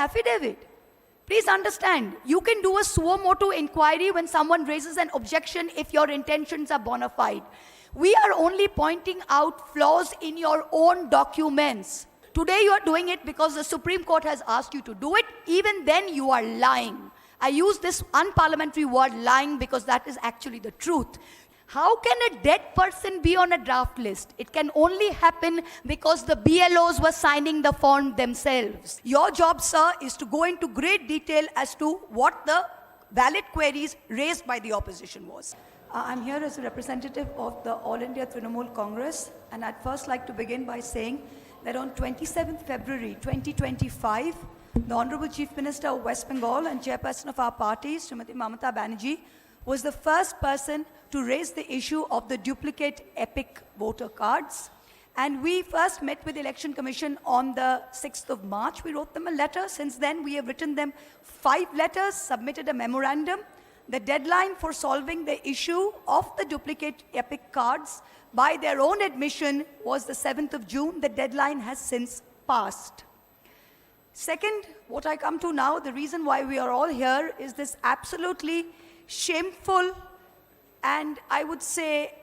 affidavit. Please understand, you can do a suo motu inquiry when someone raises an objection if your intentions are bona fide. We are only pointing out flaws in your own documents. Today you are doing it because the Supreme Court has asked you to do it. Even then you are lying. I use this unparliamentary word lying because that is actually the truth. How can a dead person be on a draft list? It can only happen because the BLOs were signing the form themselves. Your job, sir, is to go into great detail as to what the valid queries raised by the opposition was. I'm here as a representative of the All India Trinamool Congress, and I'd first like to begin by saying that on 27th February 2025, the Honorable Chief Minister of West Bengal and Chairperson of our party, Srimati Mamata Banerjee, was the first person to raise the issue of the duplicate EPIC voter cards. And we first met with the Election Commission on the 6th of March. We wrote them a letter. Since then, we have written them 5 letters, submitted a memorandum. The deadline for solving the issue of the duplicate EPIC cards by their own admission was the 7th of June. The deadline has since passed. Second, what I come to now, the reason why we are all here is this absolutely shameful and I would say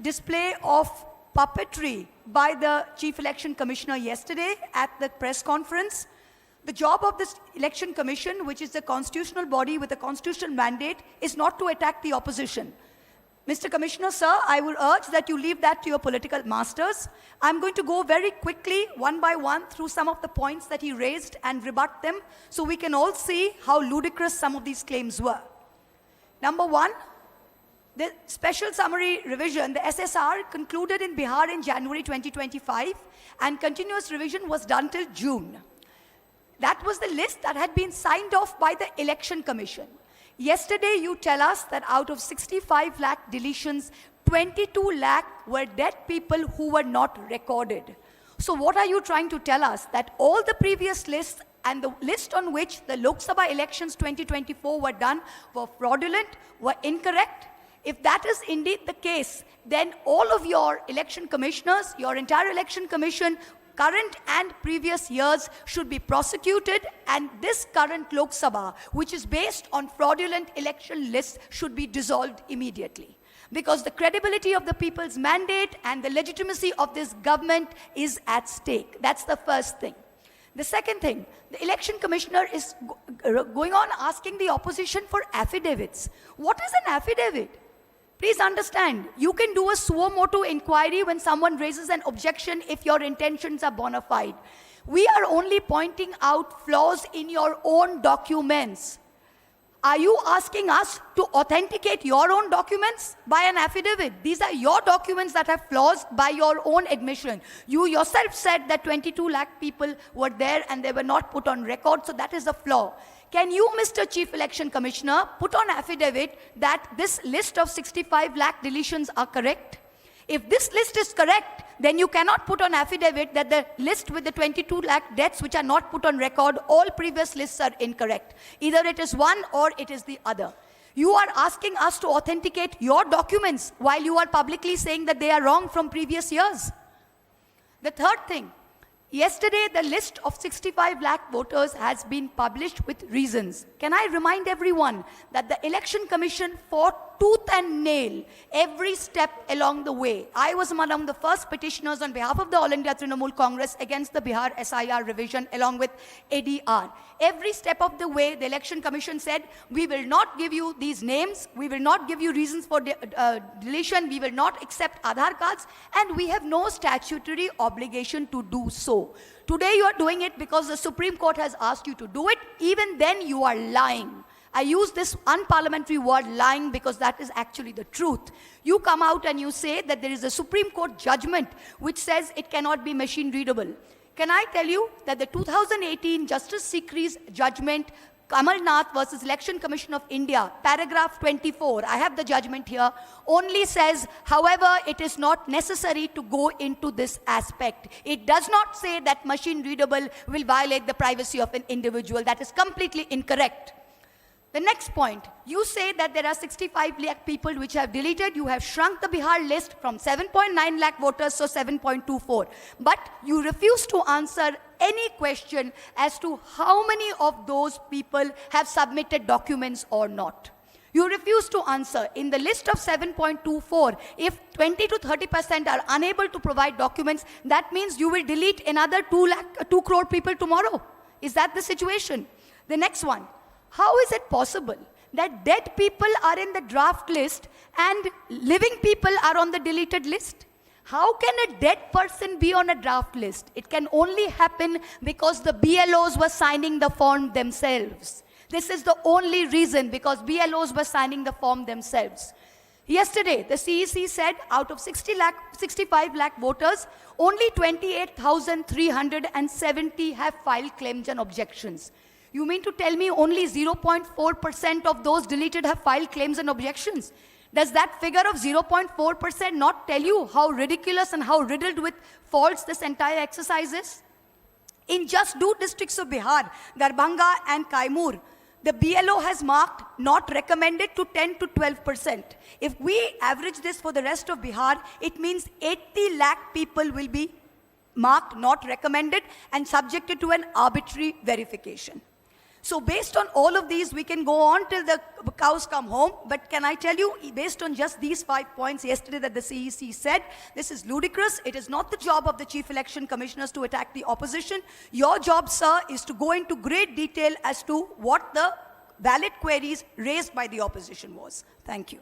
display of puppetry by the Chief Election Commissioner yesterday at the press conference. The job of this Election Commission, which is the constitutional body with a constitutional mandate, is not to attack the opposition. Mr. Commissioner, sir, I would urge that you leave that to your political masters. I'm going to go very quickly, one by one, through some of the points that he raised and rebut them so we can all see how ludicrous some of these claims were. Number one, the special summary revision, the SSR, concluded in Bihar in January 2025 and continuous revision was done till June. That was the list that had been signed off by the Election Commission. Yesterday, you tell us that out of 65 lakh deletions, 22 lakh were dead people who were not recorded. So what are you trying to tell us? That all the previous lists and the list on which the Lok Sabha elections 2024 were done were fraudulent, were incorrect? If that is indeed the case, then all of your election commissioners, your entire election commission, current and previous years should be prosecuted, and this current Lok Sabha, which is based on fraudulent election lists, should be dissolved immediately. Because the credibility of the people's mandate and the legitimacy of this government is at stake. That's the first thing. The second thing, the election commissioner is going on asking the opposition for affidavits. What is an affidavit? Please understand, you can do a suo motu inquiry when someone raises an objection if your intentions are bona fide. We are only pointing out flaws in your own documents. Are you asking us to authenticate your own documents by an affidavit? These are your documents that have flaws by your own admission. You yourself said that 22 lakh people were there and they were not put on record, so that is a flaw. Can you, Mr. Chief Election Commissioner, put on affidavit that this list of 65 lakh deletions are correct? If this list is correct, then you cannot put on affidavit that the list with the 22 lakh deaths which are not put on record, all previous lists are incorrect. Either it is one or it is the other. You are asking us to authenticate your documents while you are publicly saying that they are wrong from previous years. The third thing, yesterday the list of 65 lakh voters has been published with reasons. Can I remind everyone that the Election Commission fought tooth and nail every step along the way. I was among the first petitioners on behalf of the All India Trinamool Congress against the Bihar SIR revision along with ADR. Every step of the way, the Election Commission said, we will not give you these names, we will not give you reasons for deletion, we will not accept Aadhaar cards, and we have no statutory obligation to do so. Today you are doing it because the Supreme Court has asked you to do it. Even then you are lying. I use this unparliamentary word lying because that is actually the truth. You come out and you say that there is a Supreme Court judgment which says it cannot be machine readable. Can I tell you that the 2018 Justice Sikri's judgment, Kamal Nath versus Election Commission of India, paragraph 24, I have the judgment here, only says, however, it is not necessary to go into this aspect. It does not say that machine readable will violate the privacy of an individual. That is completely incorrect. The next point, you say that there are 65 lakh people which have deleted. You have shrunk the Bihar list from 7.9 lakh voters, so 7.24. But you refuse to answer any question as to how many of those people have submitted documents or not. You refuse to answer. In the list of 7.24, if 20 to 30% are unable to provide documents, that means you will delete another 2 crore people tomorrow. Is that the situation? The next one. How is it possible that dead people are in the draft list and living people are on the deleted list? How can a dead person be on a draft list? It can only happen because the BLOs were signing the form themselves. This is the only reason, because BLOs were signing the form themselves. Yesterday, the CEC said out of 65 lakh voters, only 28,370 have filed claims and objections. You mean to tell me only 0.4% of those deleted have filed claims and objections? Does that figure of 0.4% not tell you how ridiculous and how riddled with faults this entire exercise is? In just 2 districts of Bihar, Darbhanga and Kaimur, the BLO has marked not recommended to 10 to 12%. If we average this for the rest of Bihar, it means 80 lakh people will be marked not recommended and subjected to an arbitrary verification. So based on all of these, we can go on till the cows come home. But can I tell you, based on just these 5 points yesterday that the CEC said, this is ludicrous. It is not the job of the Chief Election Commissioners to attack the opposition. Your job, sir, is to go into great detail as to what the valid queries raised by the opposition was. Thank you.